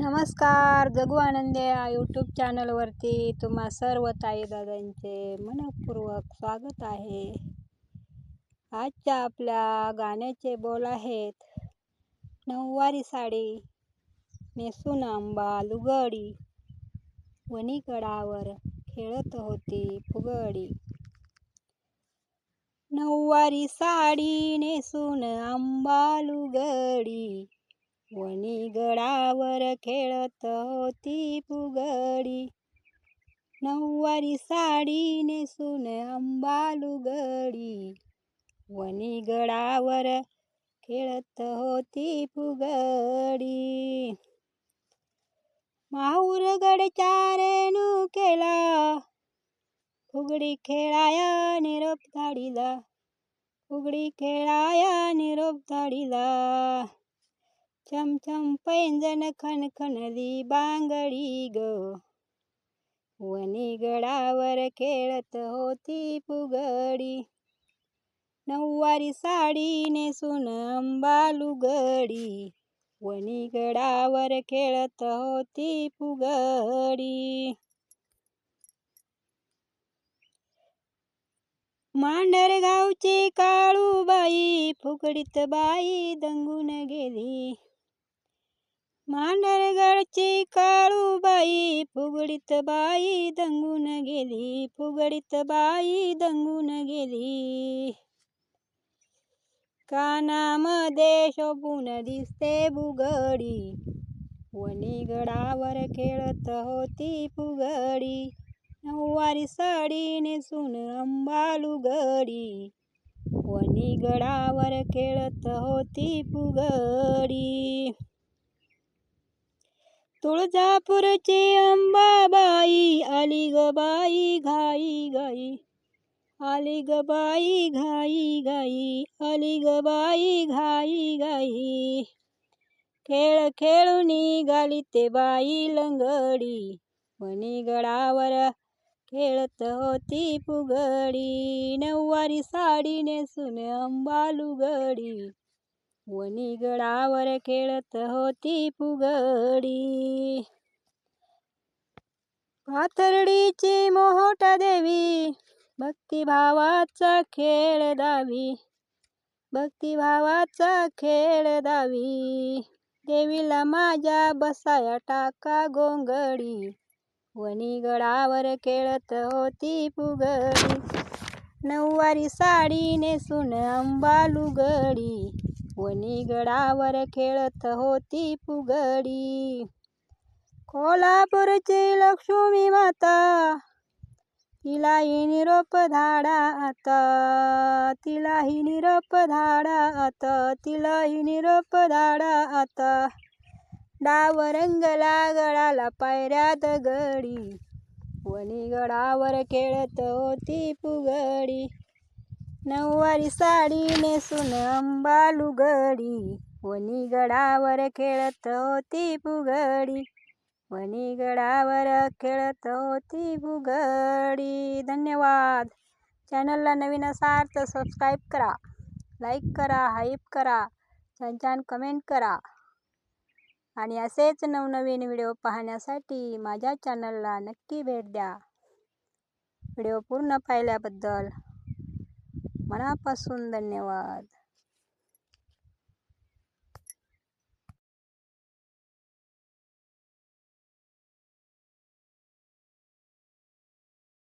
नमस्कार. जगू आनंदी या यूट्यूब चॅनलवरती तुम्हा सर्व ताई दादांचे मनपूर्वक स्वागत आहे. आजच्या आपल्या गाण्याचे बोल आहेत. नऊवारी साडी नेसून आंबा लुगडी, वनीगडावर खेळत होती फुगडी. नऊवारी साडी नेसून आंबा लुगडी, वनीगडावर खेळत होती फुगडी. नऊवारी साडी नेसून आंबा लुगडी, वनीगडावर खेळत होती फुगडी. माहुरगडच्या रेणुकेला फुगडी खेळाया निरोप धाडीला, फुगडी खेळाया निरोप धाडीला. छमछम पैंजण खणखणली बांगडी ग, वनीगडावर खेळत होती फुगडी. नऊवारी साडी नेसून आंबा लुगडी, वनीगडावर खेळत होती फुगडी. मांढरगावची काळूबाई फुगडीत बाई दंगून गेली. मांढरगडची काळूबाई फुगडीत बाई दंगून गेली, फुगडीत बाई दंगून गेली. कानामध्ये शोभून दिसते बुगडी, वनीगडावर खेळत होती फुगडी. नऊवारी साडी नेसून आंबा लुगडी, वनीगडावर खेळत होती फुगडी. तुळजापूरची अंबाबाई आली ग बाई घाई घाई, आली ग बाई घाई घाई, आली ग बाई घाई घाई. खेळ खेळून निघाली ते बाई लंगडी, वनीगडावर खेळत होती फुगडी. नऊवारी साडी नेसून आंबा लुगडी, वनीगडावर खेळत होती फुगडी. पाथर्डीची मोहोटा देवी भक्तिभावाचा खेळ दावी, भक्तिभावाचा खेळ दावी. देवीला माझ्या बसाया टाका गोंगडी, वनीगडावर खेळत होती फुगडी. नऊवारी साडी नेसून आंबा लुगडी, वनीगडावर खेळत होती फुगडी. कोल्हापूरची लक्ष्मी माता तिलाही निरोप धाडा आता, तिलाही निरोप धाडा आता, तिलाही निरोप धाडा आता. डाव रंगला गडाला पायऱ्या दगडी, वनीगडावर खेळत होती फुगडी. नऊवारी साडी नेसून आंबा लुगडी, वनीगडावर खेळत होती फुगडी, वनीगडावर खेळत होती फुगडी. धन्यवाद. चॅनलला नवीन असाल तर सबस्क्राईब करा, लाईक करा, हाईप करा, छान छान कमेंट करा. आणि असेच नवनवीन व्हिडिओ पाहण्यासाठी माझ्या चॅनलला नक्की भेट द्या. व्हिडिओ पूर्ण पाहिल्याबद्दल मनापासून धन्यवाद.